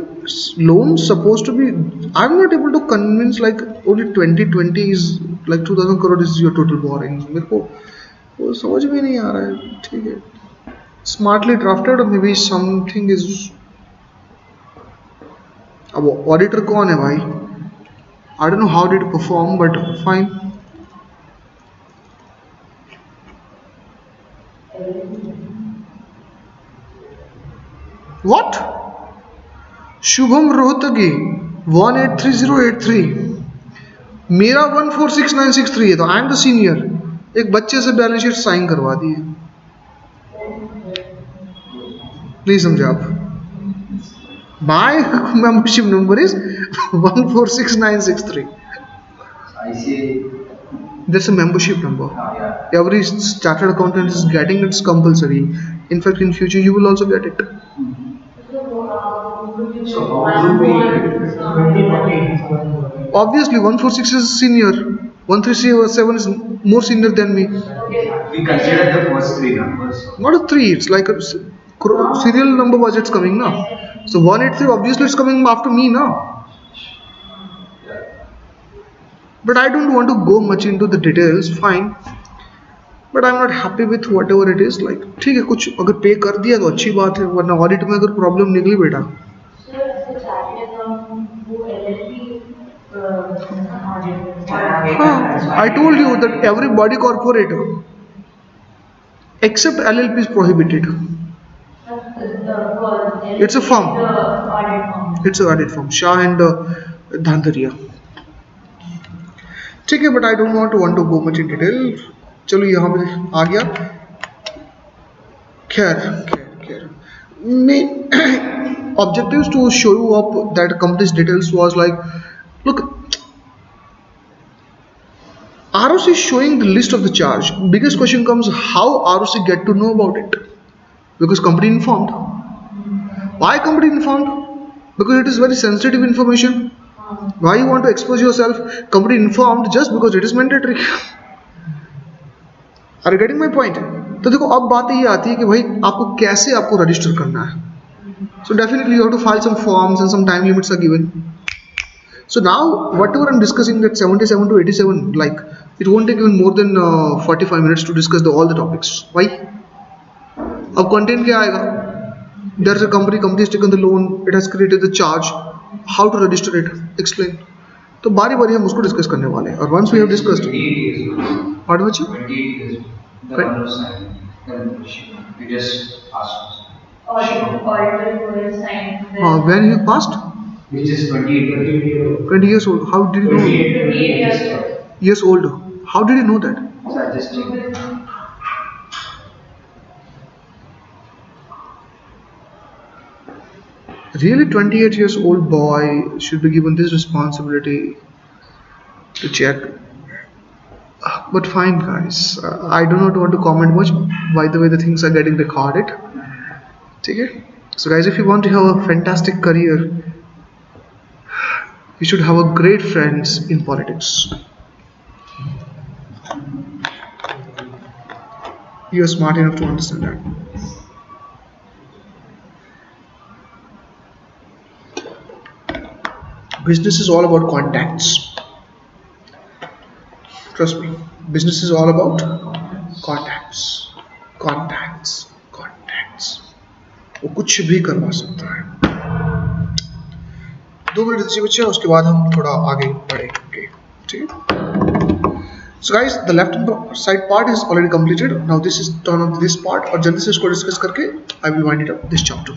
loans supposed to be. I'm not able to convince like only 2020 is like 2,000 crore is your total borrowing. मेरे को वो समझ में नहीं आ रहा है. ठीक है. Smartly drafted or maybe something is. अब auditor कौन है भाई? I don't know how did it perform, but fine. What? Shubham Rohatgi 183083, मेरा 146963 है, तो आई एम द सीनियर। एक बच्चे से बैलेंस शीट साइन करवा दी है। नहीं समझे आप? My membership number is 146963। ICA. That's a membership number. Yeah. Every chartered accountant is getting it's compulsory. In fact, in future you will also get it. So how do we? 2040. Obviously, 146 is senior. 1337 is more senior than me. We consider the first three numbers. Not a three. It's like a serial number was it's coming now. So 183 obviously it's coming after me now. But I don't want to go much into the details. Fine. But I'm not happy with whatever it is. Like ठीक है, कुछ अगर पे कर दिया तो अच्छी बात है, वरना ऑडिट में अगर प्रॉब्लम निकली बेटा। हाँ, I told you that every body corporate except LLP is prohibited. It's a firm. It's a audit firm. Shah and Dhandariya. ठीक है, but I don't want to go much in detail. चलो यहाँ पे आ गया। खैर खैर खैर main objectives to show you up that company's details was like, look, ROC is showing the list of the charge. Biggest question comes, how ROC get to know about it? Because company informed. Why company informed? Because it is very sensitive information. Why you want to expose yourself? Company informed just because it is mandatory. Are you getting my point? तो देखो अब बात ये आती है कि भाई आपको कैसे आपको रजिस्टर करना है. So definitely you have to file some forms and some time limits are given. So now whatever I'm discussing, that 77 to 87, like it won't take even more than 45 minutes to discuss all the topics. Why? अब content क्या आएगा? There's a company has taken the loan, it has created the charge. How to register it? Explain. तो बारी बारी हम उसको discuss करने वाले हैं. और once we have discussed, 28 years. what was it? 28 years. The Right. one who signed. You just asked. When he passed? Which is 28 years. 20 years old. How did you know? 28 Years old. How did you know that? So I just checked. Really, 28 years old boy should be given this responsibility to check. But fine, guys. I do not want to comment much. By the way, the things are getting recorded. Okay? So, guys, if you want to have a fantastic career, you should have a great friends in politics. You are smart enough to understand that. Business is all about contacts. Trust me, business is all about contacts. Contacts. Contacts. वो कुछ भी करवा सकता है. 2 minute दीजिए बच्चे, उसके बाद हम थोड़ा आगे बढ़ेंगे. ठीक है? So guys, the left side part is already completed. Now this is turn on this part और जल्दी से इसको डिस्कस करके I will wind it up this chapter.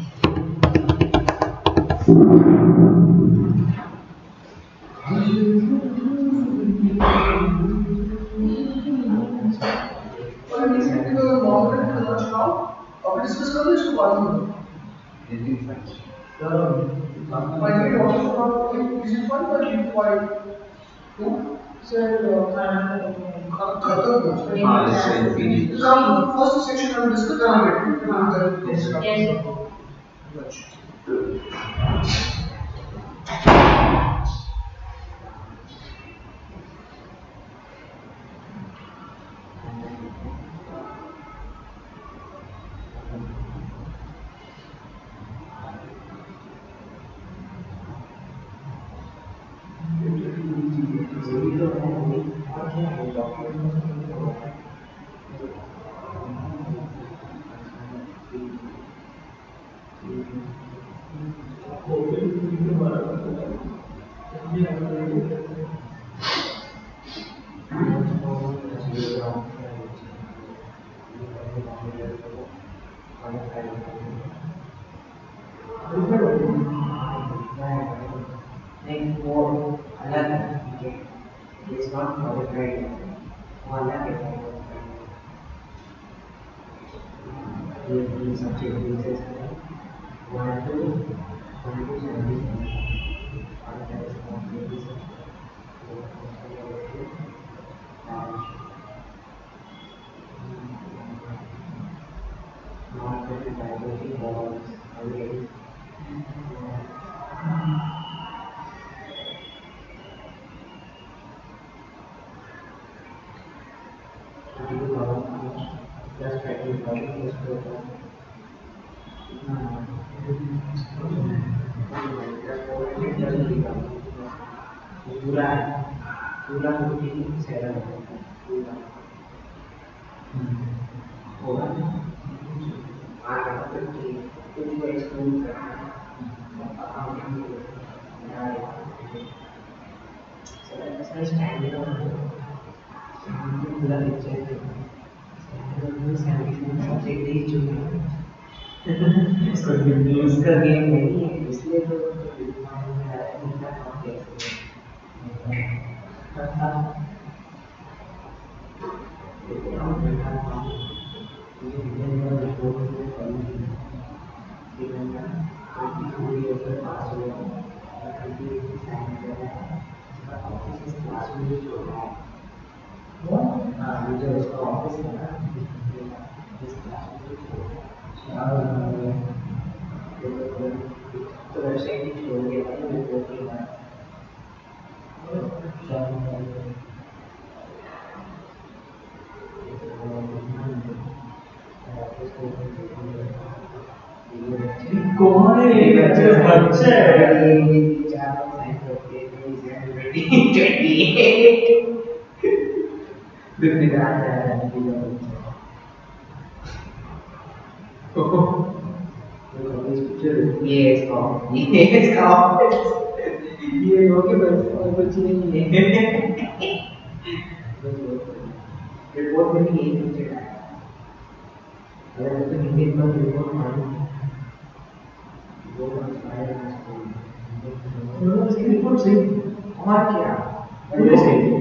First section I will discuss, then I will Yes. नहीं वो अलग है ठीक है इट इज नॉट मॉडिफाइड वो अलग है ये सब चीजें वन टू 70 और that is not not very biology balls already to do just try to body is to पूरा पूरा रूटीन सेरा पूरा होगा आगे कि कुछ को एक्सप्लोर करना ऐसा स्टैंडर्ड पूरा पिक्चर सबसे तेज जो है उसका गेम नहीं है इसलिए तो दिमाग में आ रहा है इतना कॉम्प्लेक्स है तो वेबसाइट ही छोड़ के कौन है ये बच्चा है ये ओके बस और कुछ नहीं है रिपोर्ट में भी यही फीचर है अगर तो हिंदी पर रिपोर्ट मालूम वो उसकी रिपोर्ट सही और क्या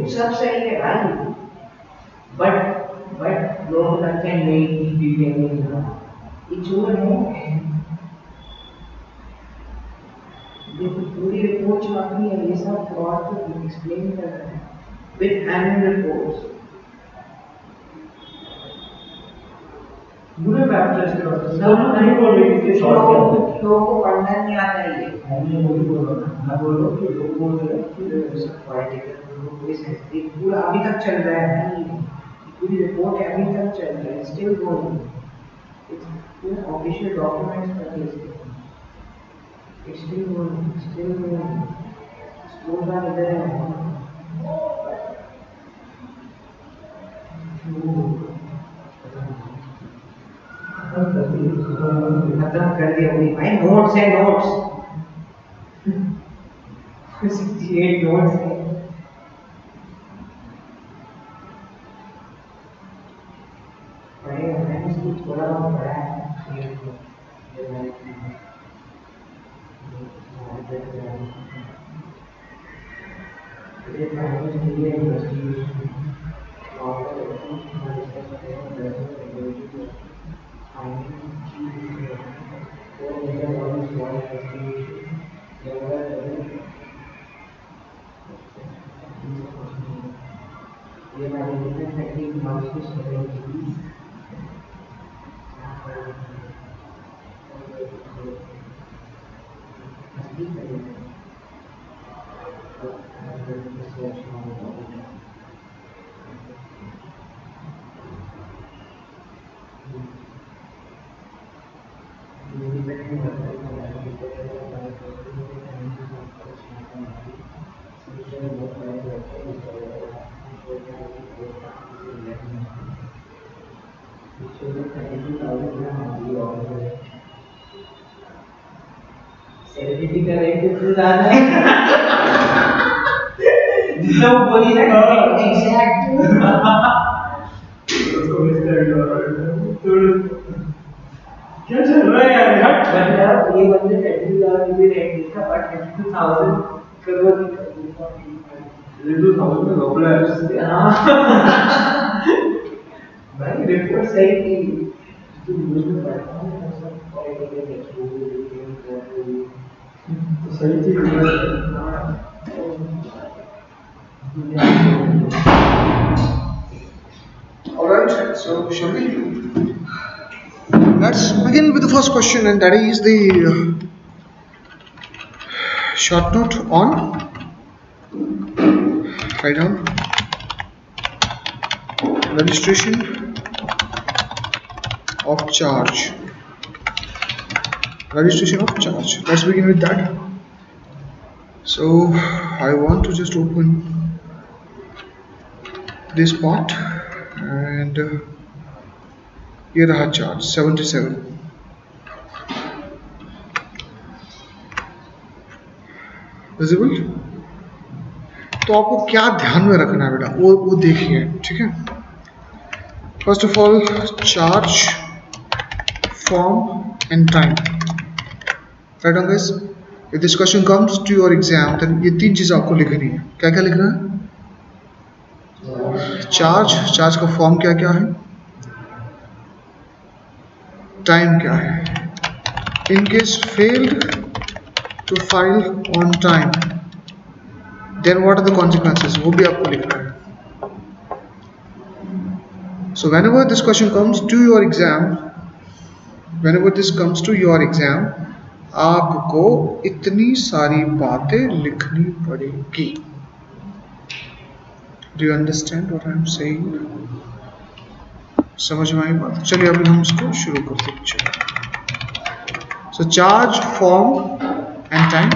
सब सही है भाई बट लोगों को लगता है नहीं डिटेलिंग ये चोर है देखो पूरी रिपोर्ट जो आती है ये सब फ्रॉड को एक्सप्लेन कर रहे हैं विद एनुअल रिपोर्ट्स बुरे बैचलर्स के बाद सब नहीं बोल रही थी शॉर्ट लोगों को पढ़ना नहीं आता ये मैं वही बोल रहा था मैं बोल रहा हूँ कि लोग बोल रहे हैं कि पॉलिटिकल पूरा अभी तक चल रहा है भाई पूरी रिपोर्ट अभी तक चल रही है still going it's official documents पर case it's still going school का इधर है खत्म कर दिया पूरी भाई नोट्स है नोट्स 68 नोट्स है पढ़ेगा मैंने इसको थोड़ा बहुत पढ़ा है सेलिब्रिटी का रेट कितना ज्यादा है जितना वो बोली ना एग्जैक्ट उसको मिस कर क्या चल रहा है यार हट मतलब ये बंदे 32,000 भी रेट नहीं था बट 32,000 करोड़ की ये तो समझ में घोपला है हाँ भाई रिपोर्ट सही थी तो न्यूज़ में पढ़ा हूँ सब पॉलिटिकल एक्सपोज तो सही चीज है Alright, so shall we? Let's begin with the first question, and that is the short note on. Write down registration of charge. Registration of charge. Let's begin with that. So I want to just open this part and ये रहा charge 77. Visible? तो आपको क्या ध्यान में रखना है बेटा वो देखिए ठीक है. First of all, charge, form and time. Right on guys? If this question comes to your exam, then ये तीन चीज़ आपको लिखनी है. क्या क्या लिखना है? चार्ज का फॉर्म क्या क्या है, टाइम क्या है. In case failed to file on time, then what are the consequences, वो भी आपको लिखना है. सो whenever this question comes to your exam, आपको इतनी सारी बातें लिखनी पड़ेगी. Do you understand what I am saying? समझ में आई बात? चलिए अभी हम इसको शुरू करते हैं. So charge, form and time.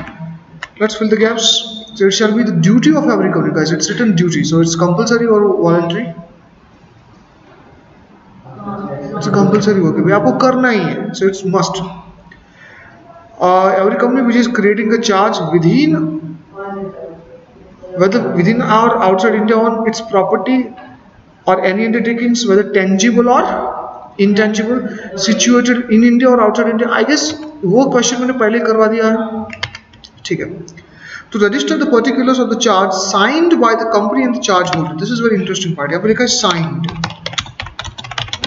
Let's fill the gaps. So it shall be the duty of every company, guys. It's written duty, so it's compulsory or voluntary? It's a compulsory work. भाई आपको करना ही है. So it's must. Every company which is creating a charge within, whether within or outside India, on its property or any undertakings, whether tangible or intangible, situated in India or outside India. I guess वो question मैंने पहले करवा दिया है. ठीक है. To register the particulars of the charge signed by the company and the charge holder. This is very interesting part. यहाँ पे लिखा है signed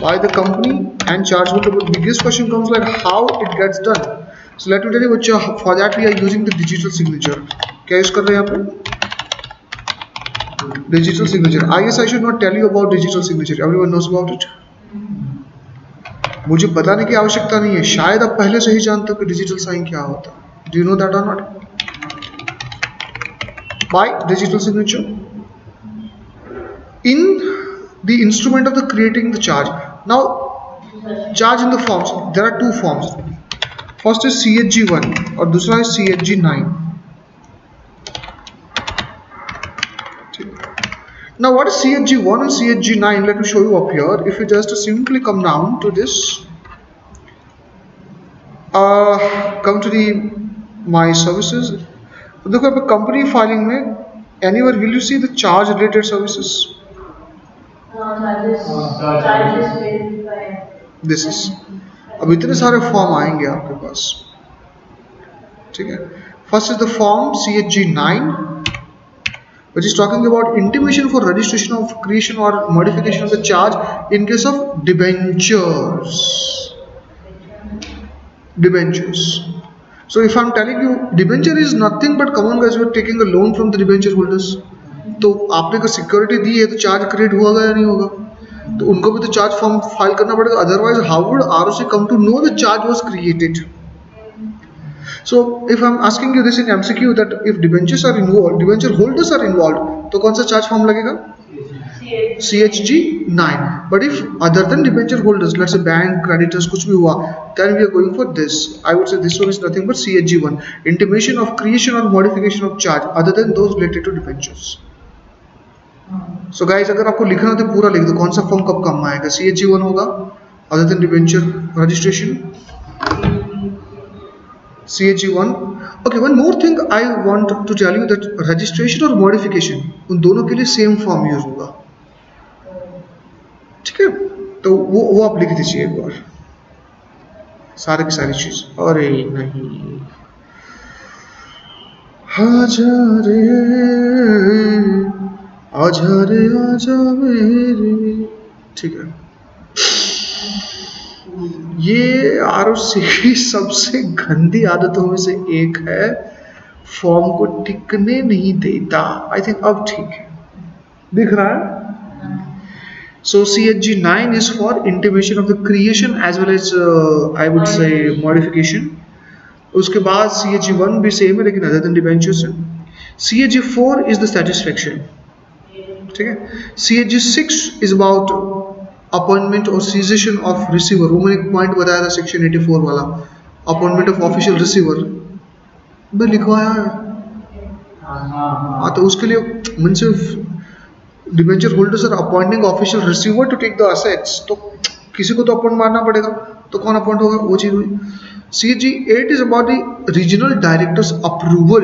by the company and charge holder. But biggest question comes like how it gets done. So let me tell you बच्चा, for that we are using the digital signature. क्या use कर रहे हैं यहाँ पे? Digital signature. I guess I should not tell you about digital signature. Everyone knows about it. मुझे बताने की आवश्यकता नहीं है. शायद आप पहले से ही जानते हो कि डिजिटल साइन क्या होता है. Do you know that or not? By digital signature in the instrument of the creating the charge. Now, charge in the forms. There are two forms. First is CHG1 और दूसरा है CHG9. Now what is CHG1 and CHG9? Let me show you up here. If you just simply come down to this, come to the my services. तो देखो यहाँ पे company filing में anywhere will you see the charge related services? This is. अब इतने सारे form आएंगे आपके पास. ठीक है. First is the form CHG9, which is talking about intimation for registration of creation or modification of the charge in case of debentures. So if I'm telling you debenture is nothing but, come on guys, you are taking a loan from the debenture holders. तो आपने अगर security दी है तो charge create होगा या नहीं होगा? तो उनको भी तो चार्ज फॉर्म फाइल करना पड़ेगा. Otherwise how would ROC come to know the charge was created? So if I'm asking you this in MCQ that if debentures are involved, debenture holders are involved, तो कौन सा charge form लगेगा? CHG9. But if other than debenture holders, let's say bank, creditors, कुछ भी हुआ, then we are going for this. I would say this one is nothing but CHG1, intimation of creation or modification of charge other than those related to debentures. So guys, अगर आपको लिखना तो पूरा लिख दो कौन सा फॉर्म कब काम आएगा. CHG1 होगा other than debenture registration. CHG1. Okay, one more thing I want to tell you that registration और modification उन दोनों के लिए सेम फॉर्म यूज होगा. ठीक है. तो वो आप लिख दीजिए एक बार, सारी की सारी चीज। अरे नहीं, आजा रे, आजा रे आजा मेरे, ठीक है। ये आरुषि की सबसे गंदी आदतों में से एक है, फॉर्म को टिकने नहीं देता। आई थिंक अब ठीक है, दिख रहा है। So CHG9 is for intimation of the creation as well as I would say modification. उसके बाद CHG1 भी सेम है लेकिन अदर देन डिबेंचर्स है। CHG4 is the satisfaction, ठीक है। CHG6 is about अपॉइंटमेंट और सीजेशन ऑफ रिसीवर। वो मैंने एक पॉइंट बताया था सेक्शन 84 वाला, अपॉइंटमेंट ऑफ ऑफिशियल रिसीवर मैं लिखवाया है। हाँ, तो उसके लिए मन से debenture holders are appointing official receiver to take the assets, तो किसी को तो अपॉइंट मारना पड़ेगा, तो कौन अपॉइंट होगा, वो चीज हुई। CG8 is about the regional directors approval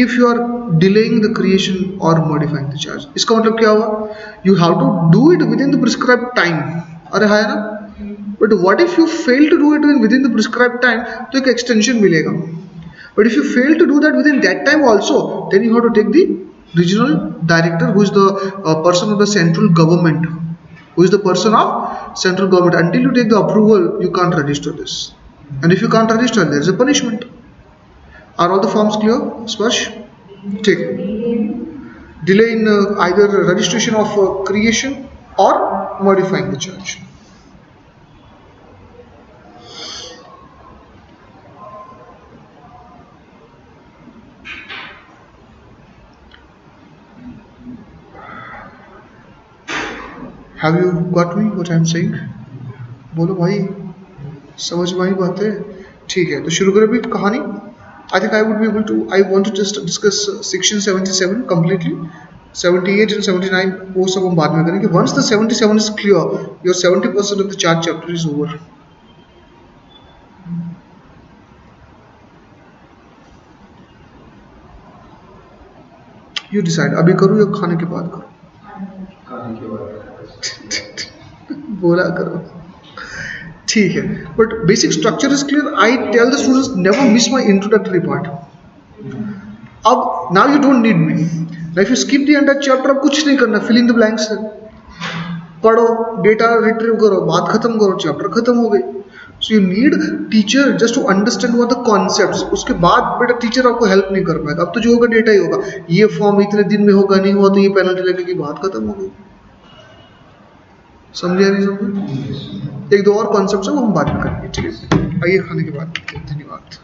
if you are delaying the creation और मॉडिफाइंग द चार्ज। इसका मतलब क्या हुआ, you have to do it within the prescribed time. अरे है ना, but what if you fail to do it within the prescribed time, तो एक एक्सटेंशन मिलेगा। But if you fail to do that within that time also, then you have to take the regional director who is the person of the central government, who is the person of central government. Until you take the approval, you can't register this, and if you can't register, there is a punishment. Are all the forms clear, Sparsh? Take delay in either registration of creation or modifying the charge. Have you got me what I'm saying? बोलो भाई, समझ में आई बातें? ठीक है, तो शुरू करें अभी कहानी। I think I would be able to, I want to just discuss section 77 completely. 78 and 79 वो सब हम बाद में करेंगे। Once the 77 is clear, your 70% of the charge chapter is over. You decide, अभी करूँ या खाने के बाद करूँ? खाने के बाद बोला करो, ठीक है। But basic structure is clear. I tell the students never miss my introductory part. अब now you don't need me, if you skip the entire chapter, अब कुछ नहीं करना, फिल इन द ब्लैंक्स है, पढ़ो, डेटा रिट्रीव करो, बात खत्म करो, चैप्टर खत्म हो गई। So you need teacher just to understand what the concepts. उसके बाद बेटा टीचर आपको हेल्प नहीं कर पाएगा। अब तो जो होगा डेटा ही होगा, ये फॉर्म इतने दिन में होगा, नहीं हुआ तो ये पेनल्टी लगेगी, बात खत्म हो गई। समझे नहीं समझे? एक दो और कॉन्सेप्ट है वो हम बाद में करेंगे, ठीक है। आइए खाने के बाद, धन्यवाद।